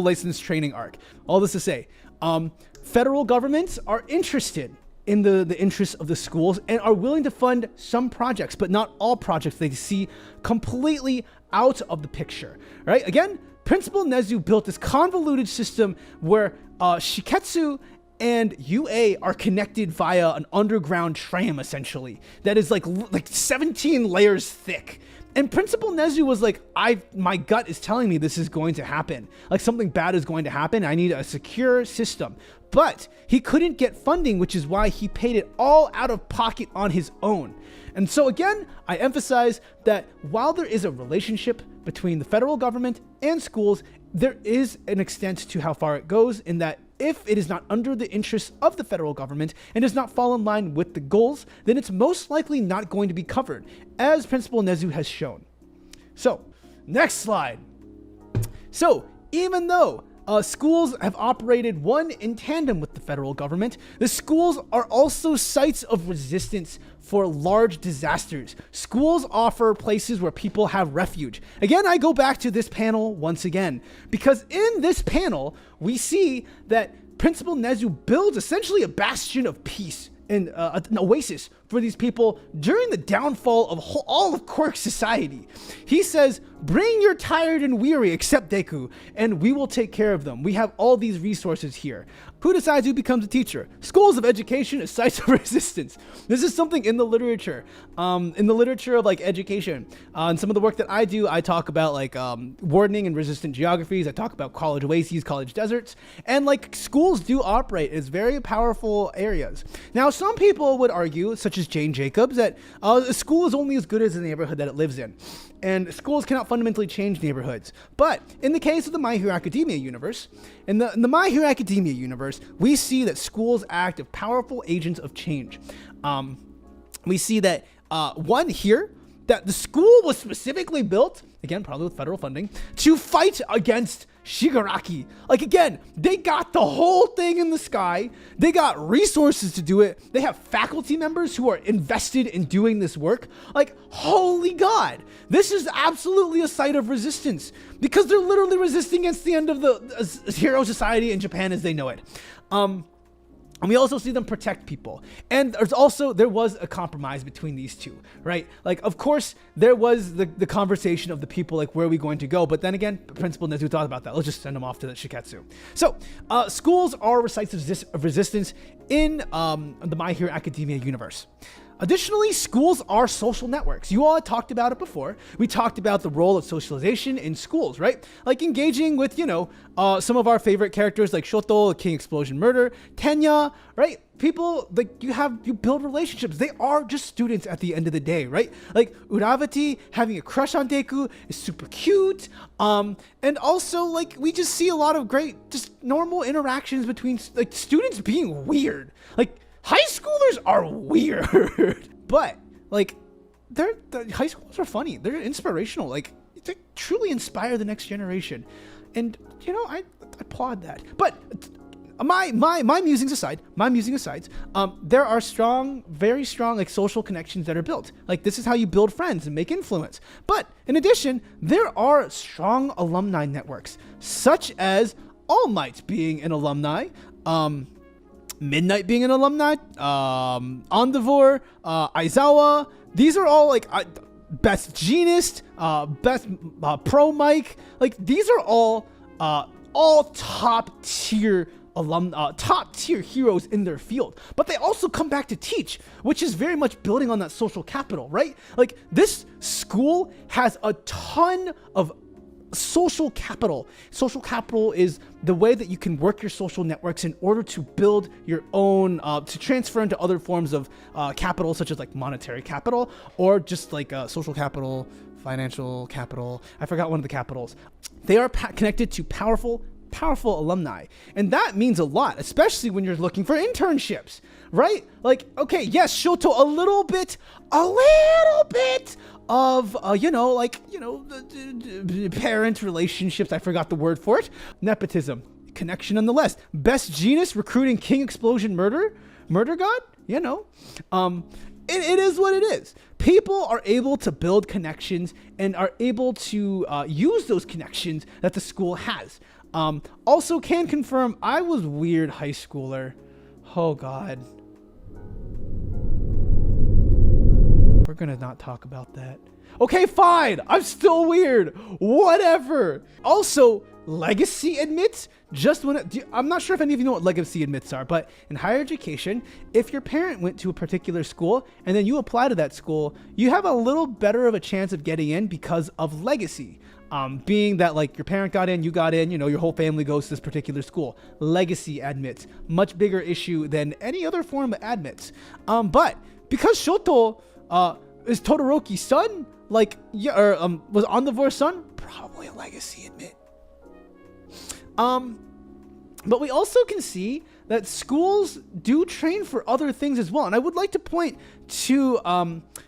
license training arc. All this to say, federal governments are interested in the interests of the schools and are willing to fund some projects, but not all projects they see completely out of the picture, right? Again, Principal Nezu built this convoluted system where Shiketsu and UA are connected via an underground tram, essentially, that is like 17 layers thick. And Principal Nezu was like, my gut is telling me this is going to happen. Like something bad is going to happen. I need a secure system. But he couldn't get funding, which is why he paid it all out of pocket on his own. And so again, I emphasize that while there is a relationship between the federal government and schools, there is an extent to how far it goes, in that if it is not under the interests of the federal government and does not fall in line with the goals, then it's most likely not going to be covered, as Principal Nezu has shown. So, next slide. So, even though schools have operated in tandem with the federal government, the schools are also sites of resistance for large disasters. Schools offer places where people have refuge. Again, I go back to this panel once again, because in this panel, we see that Principal Nezu builds essentially a bastion of peace and an oasis for these people during the downfall of all of Quirk society. He says, bring your tired and weary except Deku, and we will take care of them. We have all these resources here. Who decides who becomes a teacher? Schools of education as sites of resistance. This is something in the literature of like education. And some of the work that I do, I talk about like wardening and resistant geographies. I talk about college oases, college deserts, and like schools do operate as very powerful areas. Now, some people would argue, such as Jane Jacobs, that a school is only as good as the neighborhood that it lives in. And schools cannot fundamentally change neighborhoods. But in the case of the My Hero Academia universe, in the My Hero Academia universe, we see that schools act as powerful agents of change. We see that that the school was specifically built, again, probably with federal funding, to fight against Shigaraki. Like, again, they got the whole thing in the sky. They got resources to do it. They have faculty members who are invested in doing this work. Like, holy God, this is absolutely a site of resistance, because they're literally resisting against the end of the hero society in Japan as they know it. And we also see them protect people. And there was a compromise between these two, right? Like, of course, there was the conversation of the people, like, where are we going to go? But then again, Principal Nezu thought about that. Let's just send them off to the Shiketsu. So, schools are sites of resistance in the My Hero Academia universe. Additionally, schools are social networks. You all had talked about it before. We talked about the role of socialization in schools, right? Like engaging with, some of our favorite characters like Shoto, King Explosion Murder, Tenya, right? People, like, you build relationships. They are just students at the end of the day, right? Like Uravati having a crush on Deku is super cute. And also, like, we just see a lot of great, just normal interactions between, like, students being weird. Like, high schoolers are weird, but like the high schoolers are funny. They're inspirational. Like, they truly inspire the next generation, and I applaud that. But my musings aside, there are very strong like social connections that are built. Like, this is how you build friends and make influence. But in addition, there are strong alumni networks, such as All Might being an alumni. Midnight being an alumni, Endeavor, Aizawa, these are all like Best Genist, Best Pro Mike. Like, these are all top tier heroes in their field. But they also come back to teach, which is very much building on that social capital, right? Like, this school has a ton of social capital. Social capital is the way that you can work your social networks in order to build your own, to transfer into other forms of capital, such as like monetary capital, or just like social capital, financial capital. I forgot one of the capitals. They are connected to powerful alumni. And that means a lot, especially when you're looking for internships, right? Like, okay, yes, Shoto, a little bit of, parent relationships. I forgot the word for it. Nepotism, connection nonetheless. Best genus, recruiting king, explosion, murder god, It is what it is. People are able to build connections and are able to use those connections that the school has. Also can confirm I was weird high schooler. Oh God. We're gonna not talk about that. Okay, fine. I'm still weird. Whatever. Also, legacy admits, I'm not sure if any of you know what legacy admits are, but in higher education, if your parent went to a particular school and then you apply to that school, you have a little better of a chance of getting in because of legacy. Being that like your parent got in, you got in, your whole family goes to this particular school. Legacy admits, much bigger issue than any other form of admits. But because Shoto is Todoroki's son, was Endeavor's son, probably a legacy admit. But we also can see that schools do train for other things as well. And I would like to point to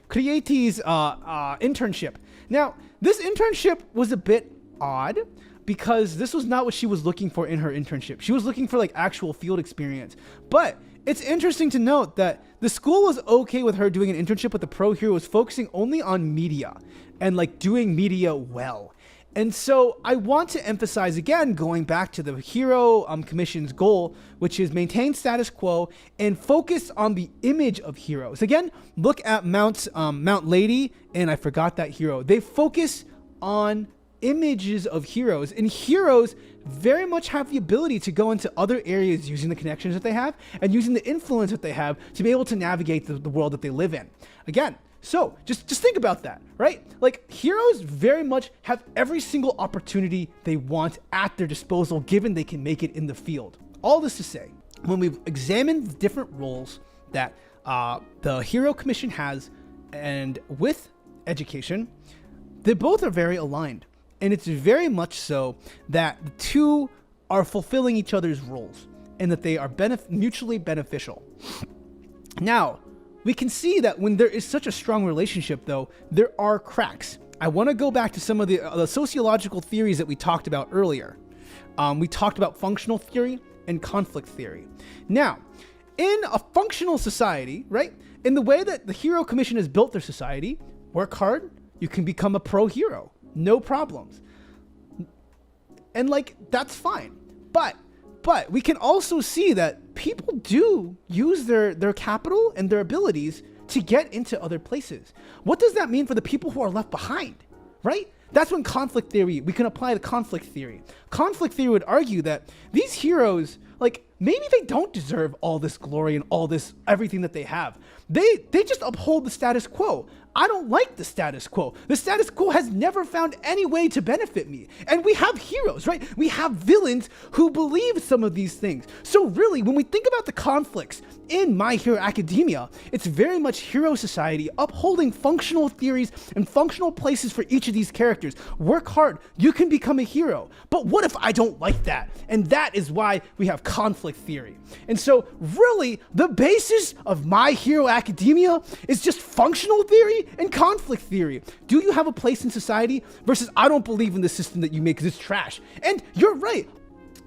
Creati's internship. Now, this internship was a bit odd because this was not what she was looking for in her internship. She was looking for like actual field experience. But it's interesting to note that the school was okay with her doing an internship, but the pro hero was focusing only on media and like doing media well. And so I want to emphasize again, going back to the Hero Commission's goal, which is maintain status quo and focus on the image of heroes. Again, look at Mount Lady, and I forgot that hero. They focus on images of heroes, and heroes very much have the ability to go into other areas using the connections that they have and using the influence that they have to be able to navigate the world that they live in. Again, so just think about that, right? Like heroes very much have every single opportunity they want at their disposal, given they can make it in the field. All this to say, when we've examined the different roles that the Hero Commission has and with education, they both are very aligned. And it's very much so that the two are fulfilling each other's roles and that they are mutually beneficial. Now, we can see that when there is such a strong relationship, though, there are cracks. I want to go back to some of the sociological theories that we talked about earlier. We talked about functional theory and conflict theory. Now, in a functional society, right, in the way that the Hero Commission has built their society, work hard, you can become a pro hero. No problems. And like, that's fine. But we can also see that people do use their capital and their abilities to get into other places. What does that mean for the people who are left behind, right? That's when conflict theory, we can apply the conflict theory. Conflict theory would argue that these heroes, like, maybe they don't deserve all this glory and all this, everything that they have. They just uphold the status quo. I don't like the status quo. The status quo has never found any way to benefit me. And we have heroes, right? We have villains who believe some of these things. So really, when we think about the conflicts in My Hero Academia, it's very much hero society upholding functional theories and functional places for each of these characters. Work hard, you can become a hero. But what if I don't like that? And that is why we have conflict theory. And so really, the basis of My Hero Academia is just functional theory and conflict theory. Do you have a place in society versus I don't believe in the system that you make because it's trash? And you're right.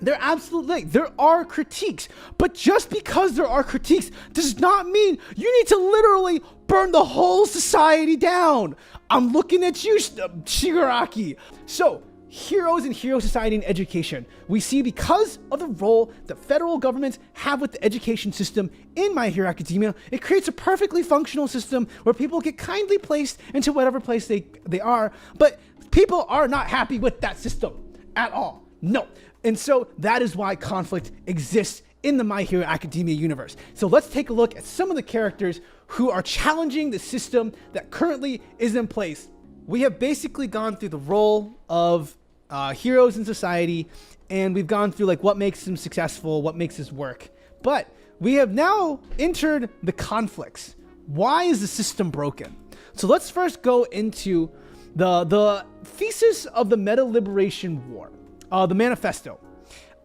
They're absolutely, there are critiques, but just because there are critiques does not mean you need to literally burn the whole society down. I'm looking at you, Shigaraki. So, heroes in hero society and education. We see because of the role that federal governments have with the education system in My Hero Academia, it creates a perfectly functional system where people get kindly placed into whatever place they are, but people are not happy with that system at all. No. And so that is why conflict exists in the My Hero Academia universe. So let's take a look at some of the characters who are challenging the system that currently is in place. We have basically gone through the role of heroes in society, and we've gone through like what makes them successful, what makes this work. But we have now entered the conflicts. Why is the system broken? So let's first go into the thesis of the Meta-Liberation War, the manifesto.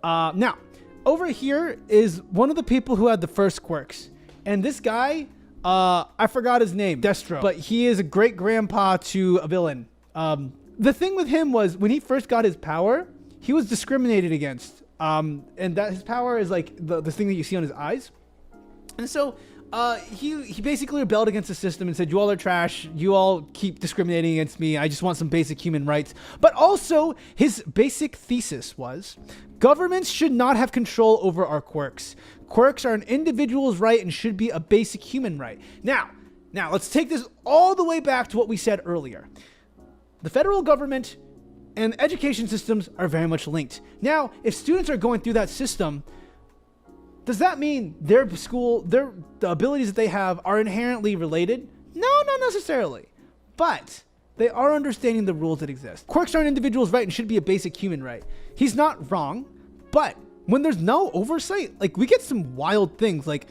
Now, over here is one of the people who had the first quirks. And this guy, I forgot his name, Destro, but he is a great grandpa to a villain. The thing with him was when he first got his power, he was discriminated against. And that his power is like the thing that you see on his eyes. And so he basically rebelled against the system and said, you all are trash. You all keep discriminating against me. I just want some basic human rights. But also his basic thesis was governments should not have control over our quirks. Quirks are an individual's right and should be a basic human right. Now let's take this all the way back to what we said earlier. The federal government and education systems are very much linked. Now, if students are going through that system, does that mean their school, the abilities that they have are inherently related? No, not necessarily. But they are understanding the rules that exist. Quirks are an individual's right and should be a basic human right. He's not wrong, but when there's no oversight, like we get some wild things like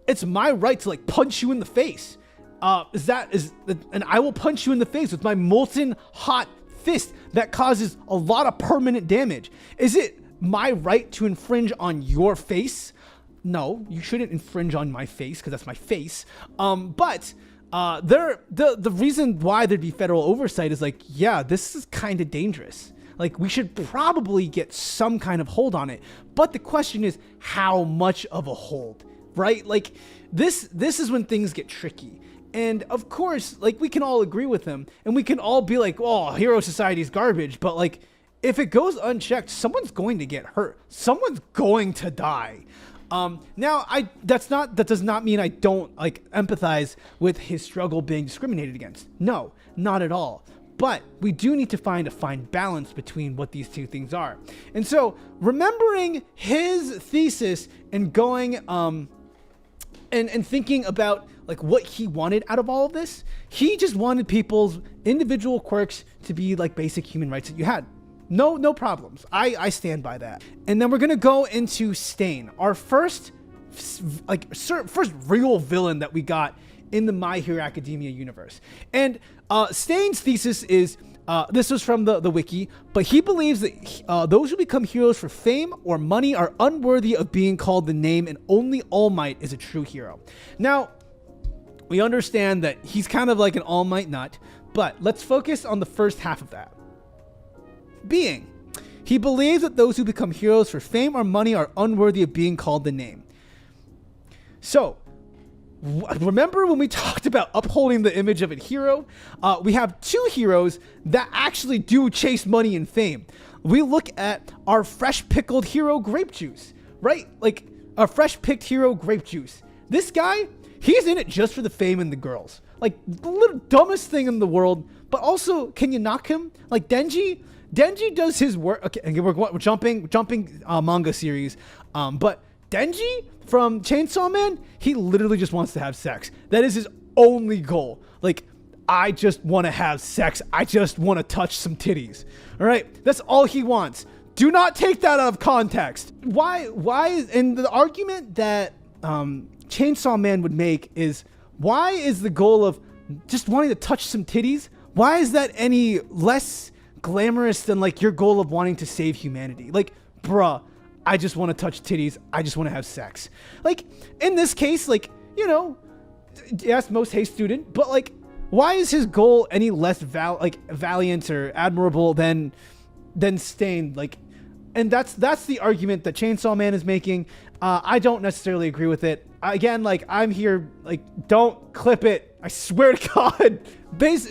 it's my right to like punch you in the face. And I will punch you in the face with my molten hot fist that causes a lot of permanent damage. Is it my right to infringe on your face? No, you shouldn't infringe on my face because that's my face. But the reason why there'd be federal oversight is like, yeah, this is kind of dangerous. Like we should probably get some kind of hold on it. But the question is how much of a hold, right? Like this is when things get tricky. And of course, like we can all agree with him and we can all be like, oh, hero society is garbage. But like, if it goes unchecked, someone's going to get hurt. Someone's going to die. Now that does not mean I don't like empathize with his struggle being discriminated against. No, not at all. But we do need to find a fine balance between what these two things are. And so remembering his thesis and going, and thinking about like what he wanted out of all of this, he just wanted people's individual quirks to be like basic human rights that you had. No problems. I stand by that. And then we're going to go into Stain, our first real villain that we got in the My Hero Academia universe. And Stain's thesis is, this was from the wiki, but he believes that those who become heroes for fame or money are unworthy of being called the name, and only All Might is a true hero. Now, we understand that he's kind of like an All Might nut, but let's focus on the first half of that. Being, he believes that those who become heroes for fame or money are unworthy of being called the name. So, remember when we talked about upholding the image of a hero? We have two heroes that actually do chase money and fame. We look at our fresh pickled hero Grape Juice, right? Like a fresh picked hero Grape Juice. This guy, he's in it just for the fame and the girls. Like the little dumbest thing in the world, but also, can you knock him? Like Denji does his work. Okay, and we're jumping manga series, but Denji from Chainsaw Man, he literally just wants to have sex. That is his only goal. Like, I just want to have sex. I just want to touch some titties. All right, that's all he wants. Do not take that out of context. Why? And the argument that Chainsaw Man would make is, why is the goal of just wanting to touch some titties? Why is that any less glamorous than like your goal of wanting to save humanity? Like, bruh, I just want to touch titties. I just want to have sex. Like, in this case, like, you know, yes, most hate student, but like, why is his goal any less valiant or admirable than Stain? Like, and that's the argument that Chainsaw Man is making. I don't necessarily agree with it. Again, like, I'm here, like, don't clip it. I swear to God.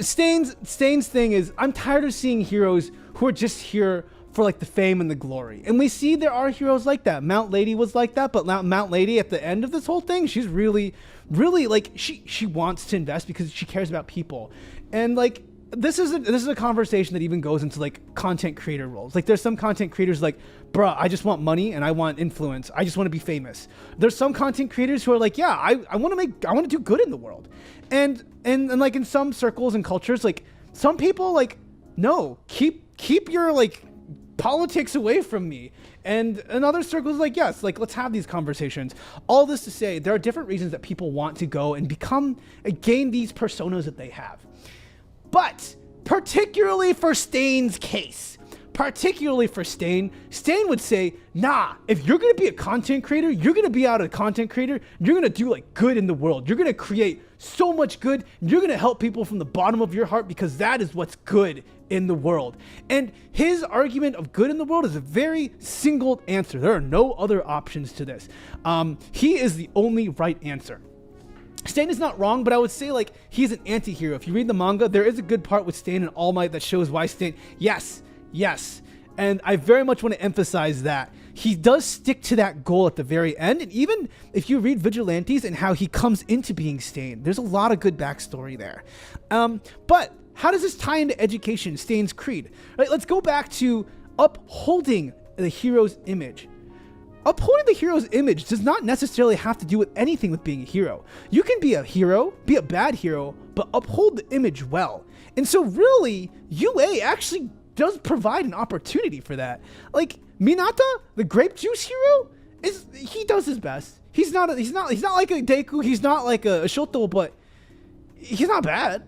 Stain's thing is, I'm tired of seeing heroes who are just here for like the fame and the glory. And we see there are heroes like that. Mount Lady was like that, but Mount Lady at the end of this whole thing, she's really like, she wants to invest because she cares about people. And like, this is a conversation that even goes into like content creator roles. Like, there's some content creators like, bruh, I just want money and I want influence. I just want to be famous. There's some content creators who are like, yeah, I want to do good in the world. And like in some circles and cultures, like some people like, no, keep your like politics away from me. And in other circles, like, yes, like, let's have these conversations. All this to say, there are different reasons that people want to go and gain these personas that they have. But particularly for Stain's case, Stain would say, nah, if you're going to be a content creator, you're going to be out a content creator, you're going to do like good in the world. You're going to create so much good. You're going to help people from the bottom of your heart because that is what's good in the world. And his argument of good in the world is a very single answer. There are no other options to this. He is the only right answer. Stain is not wrong, but I would say like he's an anti-hero. If you read the manga, there is a good part with Stain and All Might that shows why Stain, yes. And I very much want to emphasize that. He does stick to that goal at the very end. And even if you read Vigilantes and how he comes into being Stain, there's a lot of good backstory there. But how does this tie into education, Stain's creed? Right, let's go back to upholding the hero's image. Upholding the hero's image does not necessarily have to do with anything with being a hero. You can be a hero, be a bad hero, but uphold the image well. And so really, UA actually does provide an opportunity for that. Like Minata, the grape juice hero, he does his best. He's not like a Deku, he's not like a Shoto, but he's not bad.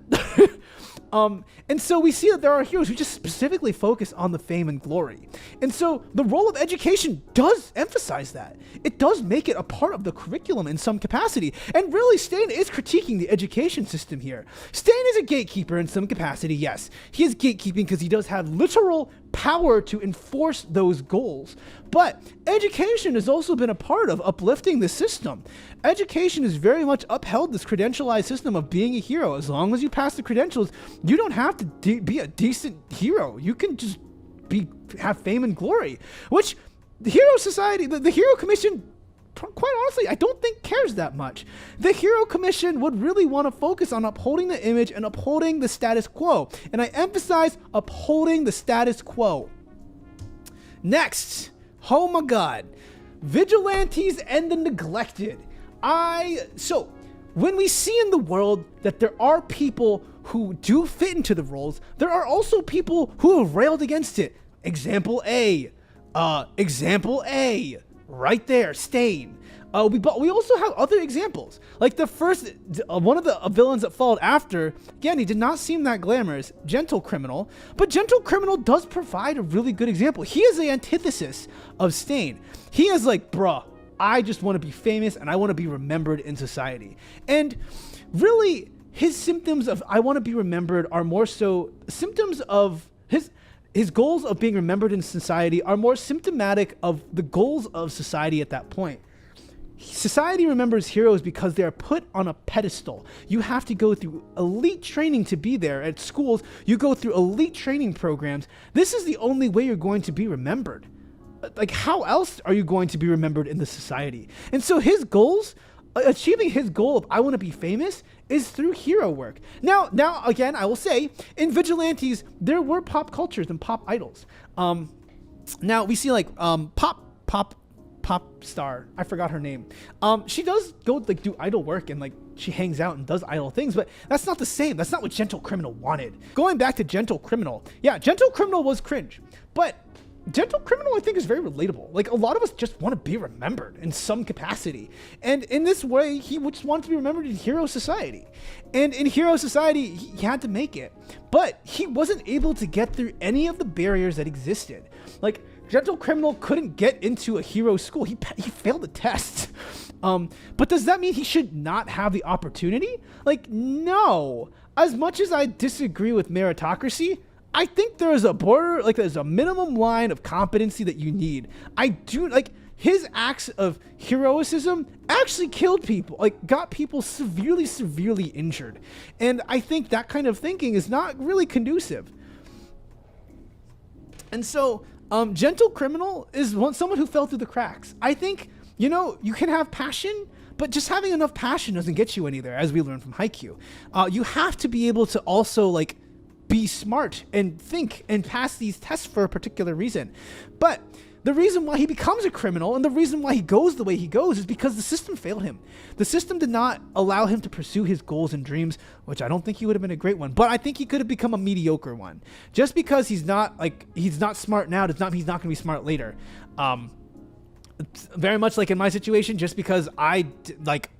And so we see that there are heroes who just specifically focus on the fame and glory. And so the role of education does emphasize that. It does make it a part of the curriculum in some capacity. And really, Stain is critiquing the education system here. Stain is a gatekeeper in some capacity, yes. He is gatekeeping because he does have literal power to enforce those goals. But education has also been a part of uplifting the system. Education has very much upheld this credentialized system of being a hero. As long as you pass the credentials, you don't have to be a decent hero. You can just have fame and glory, which the Hero Society, the Hero Commission, quite honestly, I don't think cares that much. The Hero Commission would really want to focus on upholding the image and upholding the status quo. And I emphasize upholding the status quo. Next, oh my God, vigilantes and the neglected. So when we see in the world that there are people who do fit into the roles, there are also people who have railed against it. Example A, right there, Stain. We also have other examples. Like the first, one of the villains that followed after, again, he did not seem that glamorous, Gentle Criminal, but Gentle Criminal does provide a really good example. He is the antithesis of Stain. He is like, bruh, I just want to be famous and I want to be remembered in society. And really, his symptoms of I want to be remembered are more so symptoms of his goals of being remembered in society are more symptomatic of the goals of society at that point. Society remembers heroes because they are put on a pedestal. You have to go through elite training to be there. At schools, you go through elite training programs. This is the only way you're going to be remembered. Like, how else are you going to be remembered in the society? And so his goals, achieving his goal of I want to be famous, is through hero work. Now again, I will say, in Vigilantes, there were pop cultures and pop idols. Now we see like pop star, I forgot her name. She does go like do idol work and like she hangs out and does idol things, but that's not the same. That's not what Gentle Criminal wanted. Going back to Gentle Criminal, yeah, Gentle Criminal was cringe, but Gentle Criminal, I think, is very relatable. Like, a lot of us just want to be remembered in some capacity. And in this way, he just wanted to be remembered in Hero Society. And in Hero Society, he had to make it. But he wasn't able to get through any of the barriers that existed. Like, Gentle Criminal couldn't get into a hero school. He failed the test. But does that mean he should not have the opportunity? Like, no. As much as I disagree with meritocracy, I think there is a border, like there's a minimum line of competency that you need. I do, like, his acts of heroism actually killed people, like got people severely injured. And I think that kind of thinking is not really conducive. And so, Gentle Criminal is someone who fell through the cracks. I think, you can have passion, but just having enough passion doesn't get you anywhere, as we learned from Haikyuu. You have to be able to also, like, be smart and think and pass these tests for a particular reason. But The reason why he becomes a criminal and the reason why he goes the way he goes is because the system failed him. The system did not allow him to pursue his goals and dreams, which I don't think he would have been a great one, but I think he could have become a mediocre one. Just because he's not smart now does not mean he's not going to be smart later. It's very much like in my situation, just because I didn't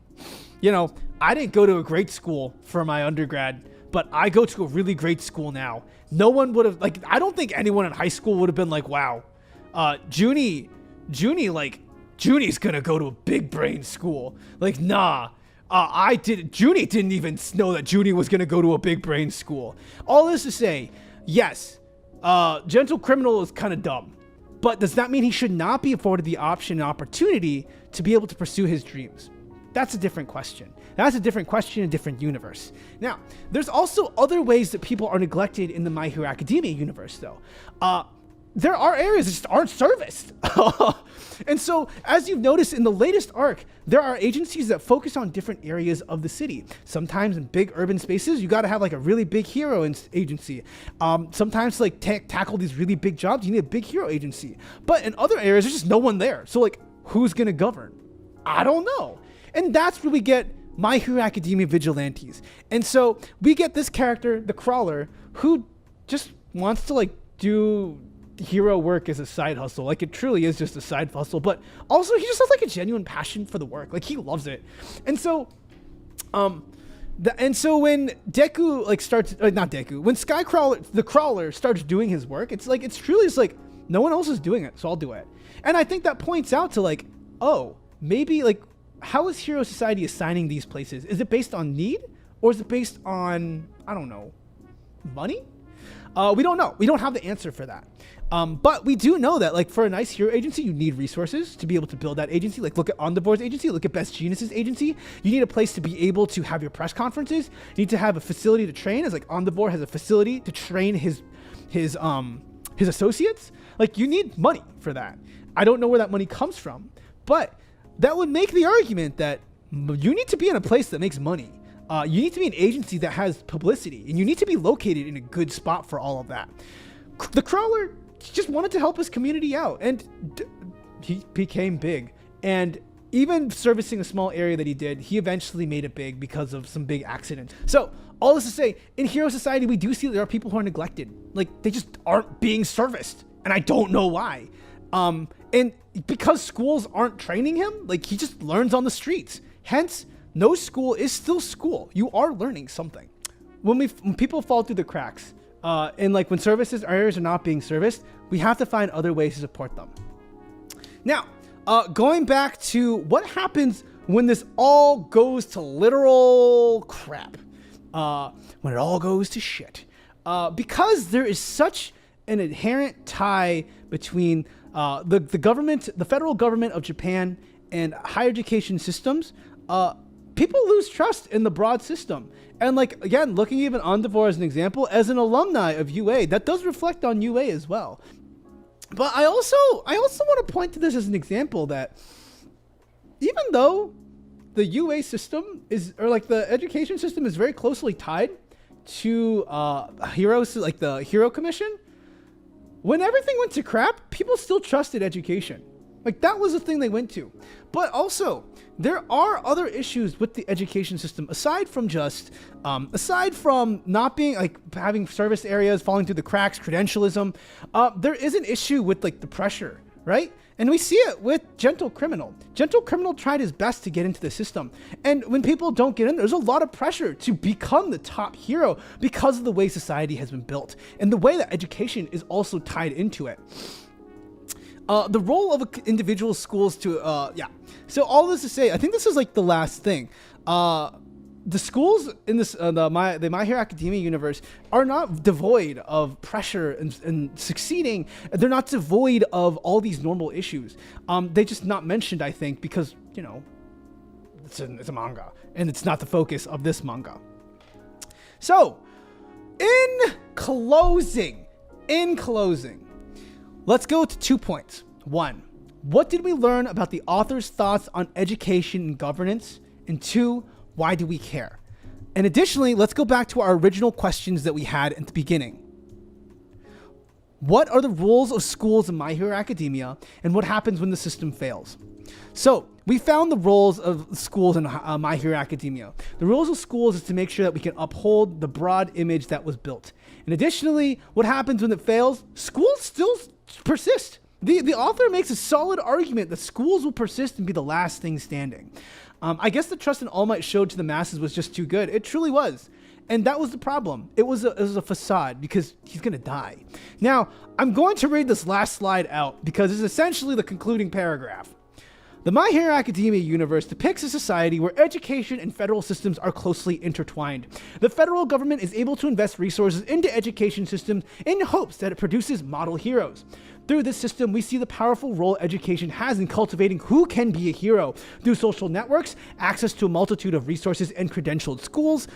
go to a great school for my undergrad, but I go to a really great school now. No one would have, I don't think anyone in high school would have been like, wow, Zhuni's gonna go to a big brain school. Like, nah. Zhuni didn't even know that Zhuni was gonna go to a big brain school. All this to say, yes, Gentle Criminal is kind of dumb, but does that mean he should not be afforded the option and opportunity to be able to pursue his dreams? That's a different question. That's a different question, a different universe. Now, there's also other ways that people are neglected in the My Hero Academia universe, though. There are areas that just aren't serviced. And so, as you've noticed in the latest arc, there are agencies that focus on different areas of the city. Sometimes in big urban spaces, you got to have like a really big hero agency. Sometimes to like tackle these really big jobs, you need a big hero agency. But in other areas, there's just no one there. So like, who's going to govern? I don't know. And that's where we get My Hero Academia vigilantes. And so we get this character, the Crawler, who just wants to like do hero work as a side hustle. Like, it truly is just a side hustle, but also he just has like a genuine passion for the work. Like, he loves it. And so when Deku like starts, not Deku, when the Crawler starts doing his work, it's truly like no one else is doing it, so I'll do it. And I think that points out to like, oh, maybe like, how is Hero Society assigning these places? Is it based on need, or is it based on, I don't know, money? We don't know. We don't have the answer for that. But we do know that, like, for a nice hero agency, you need resources to be able to build that agency. Like, look at Endeavor's agency, look at Best Genius's agency. You need a place to be able to have your press conferences. You need to have a facility to train, as like Endeavor has a facility to train his associates. Like, you need money for that. I don't know where that money comes from, but that would make the argument that you need to be in a place that makes money. You need to be an agency that has publicity, and you need to be located in a good spot for all of that. The Crawler just wanted to help his community out, and he became big. And even servicing a small area that he did, he eventually made it big because of some big accidents. So all this to say, in Hero Society, we do see there are people who are neglected. Like, they just aren't being serviced, and I don't know why. And because schools aren't training him, like, he just learns on the streets. Hence, no school is still school. You are learning something. When people fall through the cracks, and like when services areas are not being serviced, we have to find other ways to support them. Now, going back to what happens when this all goes to literal crap, when it all goes to shit, because there is such an inherent tie between the government, the federal government of Japan, and higher education systems. People lose trust in the broad system. And like, again, looking even on Endeavor as an example, as an alumni of UA, that does reflect on UA as well. But I also want to point to this as an example that even though the UA system is, or like the education system is very closely tied to heroes, like the Hero Commission, when everything went to crap, people still trusted education. Like, that was the thing they went to. But also, there are other issues with the education system aside from not being like having service areas falling through the cracks, credentialism. There is an issue with like the pressure, right? And we see it with Gentle Criminal. Gentle Criminal tried his best to get into the system. And when people don't get in, there's a lot of pressure to become the top hero because of the way society has been built and the way that education is also tied into it. The role of individual schools to, So all this to say, I think this is like the last thing. The schools in this, the My Hero Academia universe are not devoid of pressure and succeeding. They're not devoid of all these normal issues. They just not mentioned, I think, because, you know, it's a manga and it's not the focus of this manga. So in closing, let's go to 2 points. 1, what did we learn about the author's thoughts on education and governance? And 2, why do we care? And additionally, let's go back to our original questions that we had at the beginning. What are the roles of schools in My Hero Academia, and what happens when the system fails? So we found the roles of schools in My Hero Academia. The roles of schools is to make sure that we can uphold the broad image that was built. And additionally, what happens when it fails? Schools still persist. The author makes a solid argument that schools will persist and be the last thing standing. I guess the trust in All Might showed to the masses was just too good. It truly was. And that was the problem. It was a facade because he's going to die. Now, I'm going to read this last slide out because it's essentially the concluding paragraph. The My Hero Academia universe depicts a society where education and federal systems are closely intertwined. The federal government is able to invest resources into education systems in hopes that it produces model heroes. Through this system, we see the powerful role education has in cultivating who can be a hero. Through social networks, access to a multitude of resources and credentialed schools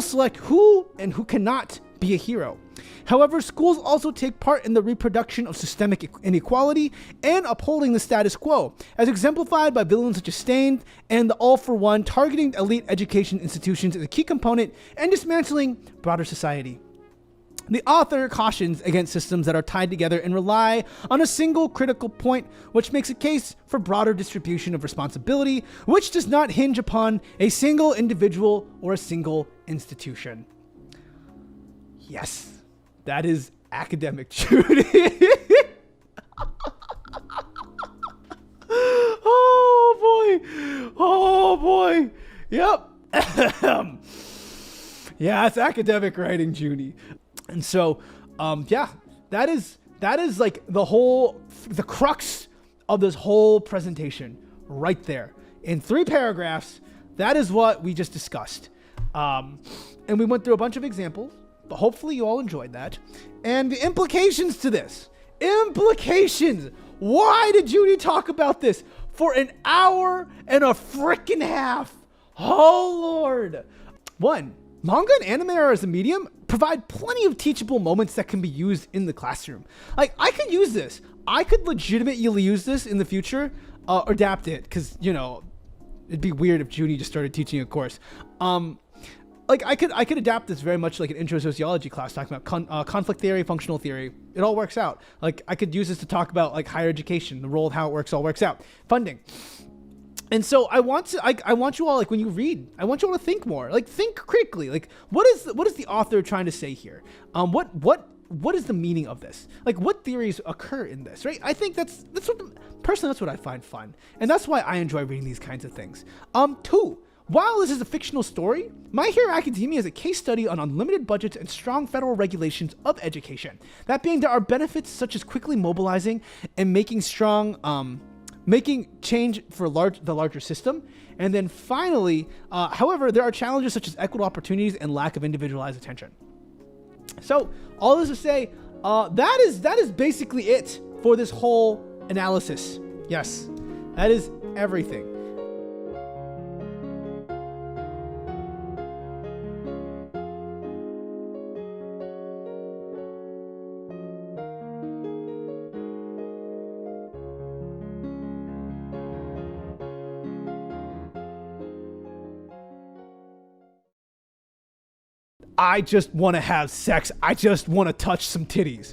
select who and who cannot be a hero. However, schools also take part in the reproduction of systemic inequality and upholding the status quo, as exemplified by villains such as Stain and the All for One. Targeting elite education institutions is a key component in dismantling broader society. The author cautions against systems that are tied together and rely on a single critical point, which makes a case for broader distribution of responsibility, which does not hinge upon a single individual or a single institution. Yes, that is academic Judy. Oh boy. Yep. Yeah, it's academic writing, Judy. And so, that is like the crux of this whole presentation right there. In 3 paragraphs, that is what we just discussed. And we went through a bunch of examples, but hopefully you all enjoyed that. And the implications to this. Implications! Why did Judy talk about this for an hour and a freaking half? Oh, Lord. 1, manga and anime are as a medium provide plenty of teachable moments that can be used in the classroom. Like, I could use this. I could legitimately use this in the future, adapt it, because, it'd be weird if Judy just started teaching a course. Like, I could adapt this very much like an intro sociology class talking about conflict theory, functional theory. It all works out. Like, I could use this to talk about like higher education, the role of how it works all works out. Funding. And so I want you all, like, when you read, I want you all to think more, like, think critically, like, what is the author trying to say here? What is the meaning of this? Like, what theories occur in this, right? I think that's what I find fun. And that's why I enjoy reading these kinds of things. 2, while this is a fictional story, My Hero Academia is a case study on unlimited budgets and strong federal regulations of education. That being, there are benefits such as quickly mobilizing and making change for the larger system. And then finally, however, there are challenges such as equitable opportunities and lack of individualized attention. So all this to say, that is basically it for this whole analysis. Yes, that is everything. I just want to have sex. I just want to touch some titties.